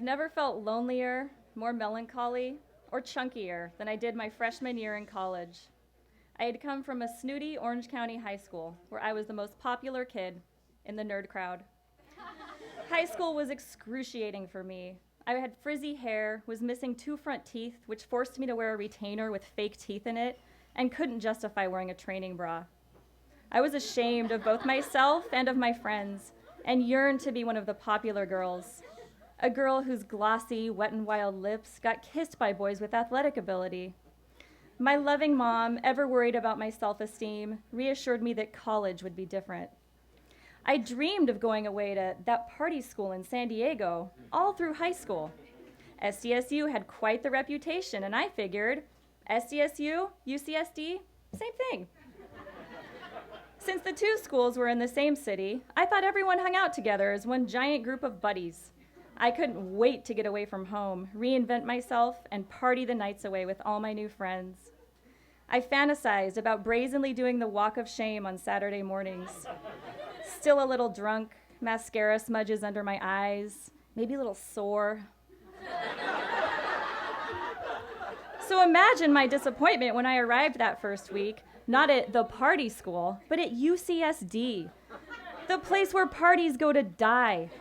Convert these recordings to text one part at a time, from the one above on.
I've never felt lonelier, more melancholy, or chunkier than I did my freshman year in college. I had come from a snooty Orange County high school where I was the most popular kid in the nerd crowd. High school was excruciating for me. I had frizzy hair, was missing 2 front teeth, which forced me to wear a retainer with fake teeth in it, and couldn't justify wearing a training bra. I was ashamed of both myself and of my friends, and yearned to be one of the popular girls. A girl whose glossy, wet and wild lips got kissed by boys with athletic ability. My loving mom, ever worried about my self-esteem, reassured me that college would be different. I dreamed of going away to that party school in San Diego, all through high school. SDSU had quite the reputation, and I figured, SDSU, UCSD, same thing. Since the 2 schools were in the same city, I thought everyone hung out together as one giant group of buddies. I couldn't wait to get away from home, reinvent myself, and party the nights away with all my new friends. I fantasized about brazenly doing the walk of shame on Saturday mornings. Still a little drunk, mascara smudges under my eyes, maybe a little sore. So imagine my disappointment when I arrived that first week, not at the party school, but at UCSD, the place where parties go to die.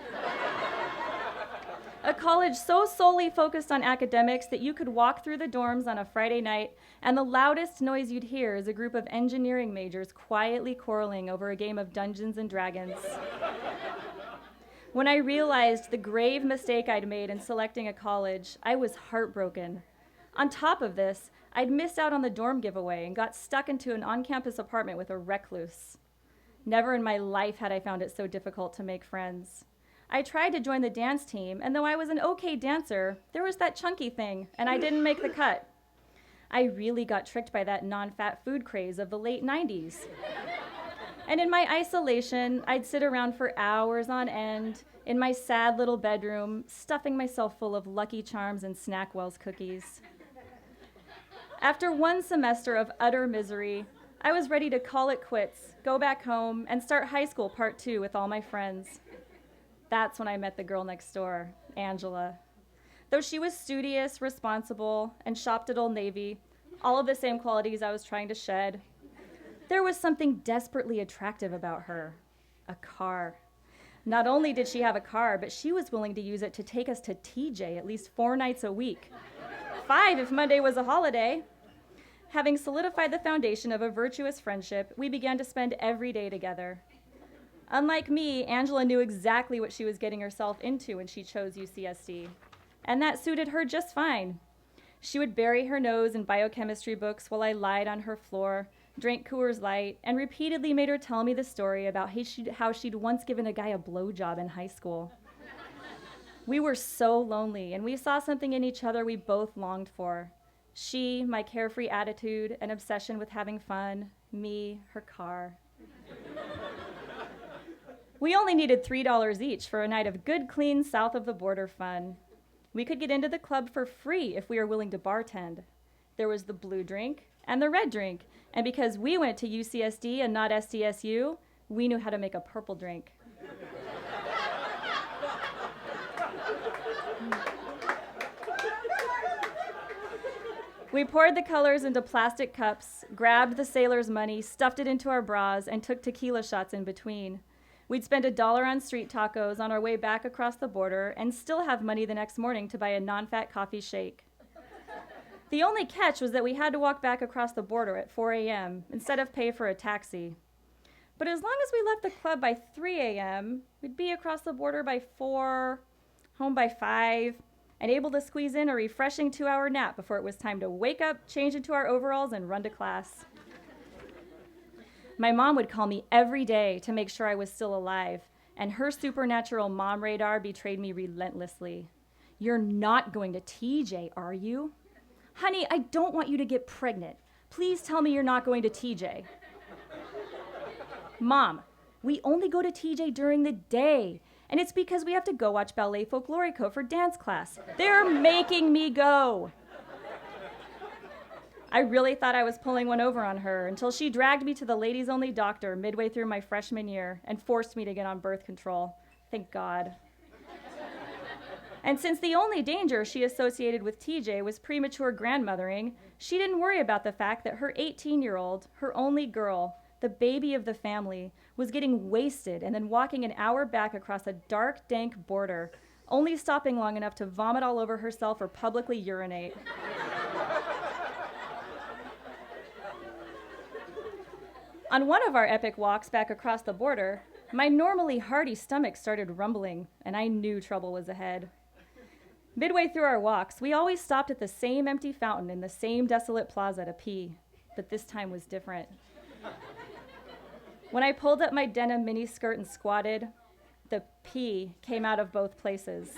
A college so solely focused on academics that you could walk through the dorms on a Friday night and the loudest noise you'd hear is a group of engineering majors quietly quarreling over a game of Dungeons and Dragons. When I realized the grave mistake I'd made in selecting a college, I was heartbroken. On top of this, I'd missed out on the dorm giveaway and got stuck into an on-campus apartment with a recluse. Never in my life had I found it so difficult to make friends. I tried to join the dance team, and though I was an okay dancer, there was that chunky thing, and I didn't make the cut. I really got tricked by that non-fat food craze of the late 90s. And in my isolation, I'd sit around for hours on end in my sad little bedroom, stuffing myself full of Lucky Charms and Snackwell's cookies. After 1 semester of utter misery, I was ready to call it quits, go back home, and start high school part 2 with all my friends. That's when I met the girl next door, Angela. Though she was studious, responsible, and shopped at Old Navy, all of the same qualities I was trying to shed, there was something desperately attractive about her, a car. Not only did she have a car, but she was willing to use it to take us to TJ at least 4 nights a week, 5 if Monday was a holiday. Having solidified the foundation of a virtuous friendship, we began to spend every day together. Unlike me, Angela knew exactly what she was getting herself into when she chose UCSD, and that suited her just fine. She would bury her nose in biochemistry books while I lied on her floor, drank Coors Light, and repeatedly made her tell me the story about how she'd once given a guy a blowjob in high school. We were so lonely, and we saw something in each other we both longed for. She, my carefree attitude and obsession with having fun, me, her car. We only needed $3 each for a night of good, clean, south of the border fun. We could get into the club for free if we were willing to bartend. There was the blue drink and the red drink, and because we went to UCSD and not SDSU, we knew how to make a purple drink. We poured the colors into plastic cups, grabbed the sailor's money, stuffed it into our bras, and took tequila shots in between. We'd spend $1 on street tacos on our way back across the border and still have money the next morning to buy a non-fat coffee shake. The only catch was that we had to walk back across the border at 4 a.m. instead of pay for a taxi. But as long as we left the club by 3 a.m., we'd be across the border by 4, home by 5, and able to squeeze in a refreshing 2-hour nap before it was time to wake up, change into our overalls, and run to class. My mom would call me every day to make sure I was still alive, and her supernatural mom radar betrayed me relentlessly. "You're not going to TJ, are you? Honey, I don't want you to get pregnant. Please tell me you're not going to TJ." "Mom, we only go to TJ during the day, and it's because we have to go watch Ballet Folklorico for dance class. They're making me go." I really thought I was pulling one over on her until she dragged me to the ladies-only doctor midway through my freshman year and forced me to get on birth control. Thank God. And since the only danger she associated with TJ was premature grandmothering, she didn't worry about the fact that her 18-year-old, her only girl, the baby of the family, was getting wasted and then walking an hour back across a dark, dank border, only stopping long enough to vomit all over herself or publicly urinate. On one of our epic walks back across the border, my normally hearty stomach started rumbling, and I knew trouble was ahead. Midway through our walks, we always stopped at the same empty fountain in the same desolate plaza to pee, but this time was different. When I pulled up my denim miniskirt and squatted, the pee came out of both places.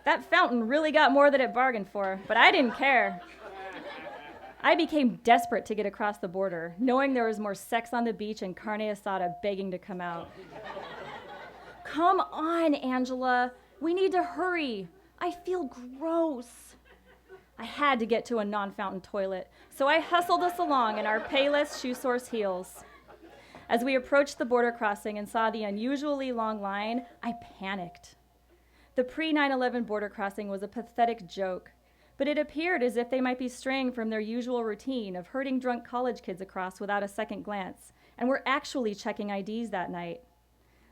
That fountain really got more than it bargained for, but I didn't care. I became desperate to get across the border, knowing there was more sex on the beach and carne asada begging to come out. Come on, Angela. We need to hurry. I feel gross. I had to get to a non-fountain toilet, so I hustled us along in our Payless shoe-source heels. As we approached the border crossing and saw the unusually long line, I panicked. The pre-9/11 border crossing was a pathetic joke, but it appeared as if they might be straying from their usual routine of herding drunk college kids across without a second glance, and were actually checking IDs that night.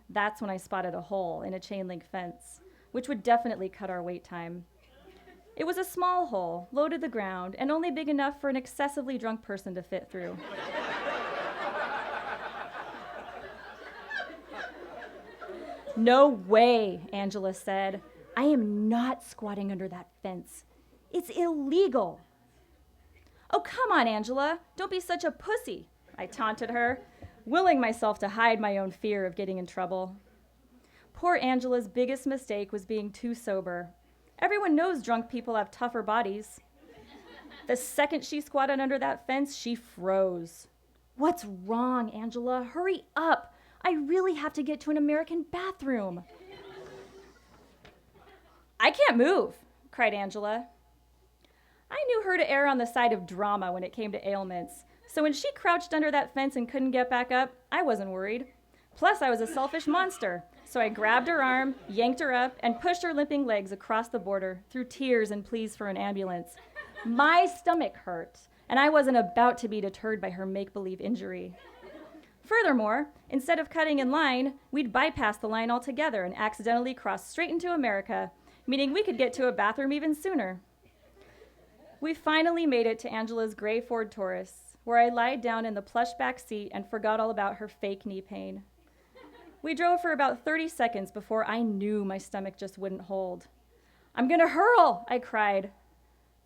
That's when I spotted a hole in a chain-link fence, which would definitely cut our wait time. It was a small hole, low to the ground, and only big enough for an excessively drunk person to fit through. No way, Angela said. I am not squatting under that fence. It's illegal. Oh, come on, Angela. Don't be such a pussy, I taunted her, willing myself to hide my own fear of getting in trouble. Poor Angela's biggest mistake was being too sober. Everyone knows drunk people have tougher bodies. The second she squatted under that fence, she froze. What's wrong, Angela? Hurry up. I really have to get to an American bathroom. I can't move, cried Angela. I knew her to err on the side of drama when it came to ailments, so when she crouched under that fence and couldn't get back up, I wasn't worried. Plus, I was a selfish monster, so I grabbed her arm, yanked her up, and pushed her limping legs across the border through tears and pleas for an ambulance. My stomach hurt, and I wasn't about to be deterred by her make-believe injury. Furthermore, instead of cutting in line, we'd bypass the line altogether and accidentally cross straight into America, meaning we could get to a bathroom even sooner. We finally made it to Angela's gray Ford Taurus, where I lied down in the plush back seat and forgot all about her fake knee pain. We drove for about 30 seconds before I knew my stomach just wouldn't hold. I'm gonna hurl, I cried.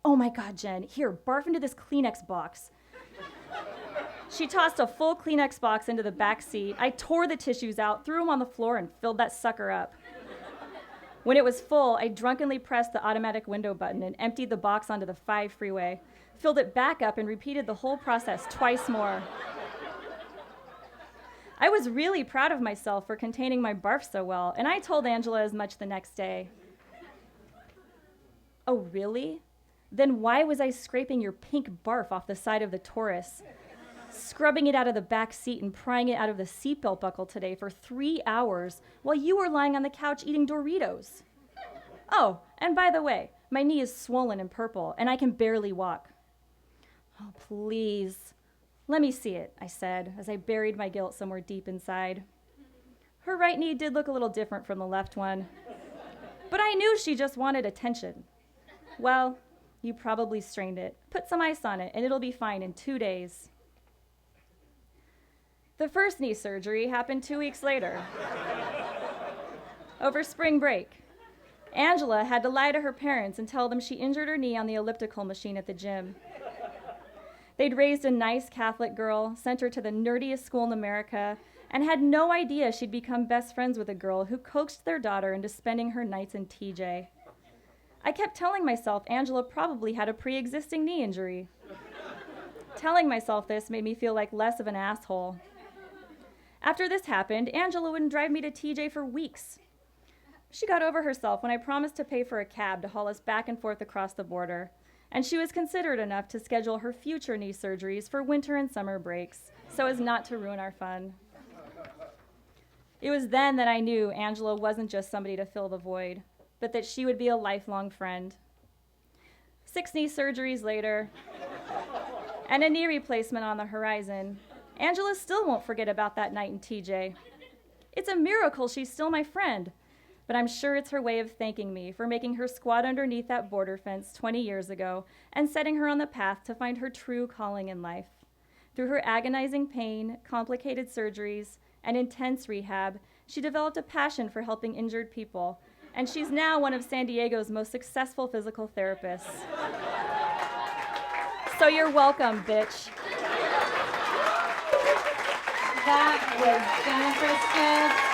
Oh my God, Jen, here, barf into this Kleenex box. She tossed a full Kleenex box into the back seat. I tore the tissues out, threw them on the floor, and filled that sucker up. When it was full, I drunkenly pressed the automatic window button and emptied the box onto the 5 freeway, filled it back up, and repeated the whole process twice more. I was really proud of myself for containing my barf so well, and I told Angela as much the next day. Oh, really? Then why was I scraping your pink barf off the side of the Taurus, scrubbing it out of the back seat and prying it out of the seatbelt buckle today for 3 hours while you were lying on the couch eating Doritos? Oh, and by the way, my knee is swollen and purple, and I can barely walk. Oh, please. Let me see it, I said, as I buried my guilt somewhere deep inside. Her right knee did look a little different from the left one, but I knew she just wanted attention. Well, you probably strained it. Put some ice on it, and it'll be fine in 2 days. The first knee surgery happened 2 weeks later. Over spring break, Angela had to lie to her parents and tell them she injured her knee on the elliptical machine at the gym. They'd raised a nice Catholic girl, sent her to the nerdiest school in America, and had no idea she'd become best friends with a girl who coaxed their daughter into spending her nights in TJ. I kept telling myself Angela probably had a pre-existing knee injury. Telling myself this made me feel like less of an asshole. After this happened, Angela wouldn't drive me to TJ for weeks. She got over herself when I promised to pay for a cab to haul us back and forth across the border, and she was considerate enough to schedule her future knee surgeries for winter and summer breaks so as not to ruin our fun. It was then that I knew Angela wasn't just somebody to fill the void, but that she would be a lifelong friend. 6 knee surgeries later, and a knee replacement on the horizon, Angela still won't forget about that night in TJ. It's a miracle she's still my friend, but I'm sure it's her way of thanking me for making her squat underneath that border fence 20 years ago and setting her on the path to find her true calling in life. Through her agonizing pain, complicated surgeries, and intense rehab, she developed a passion for helping injured people, and she's now one of San Diego's most successful physical therapists. So you're welcome, bitch. That was Jennifer Smith.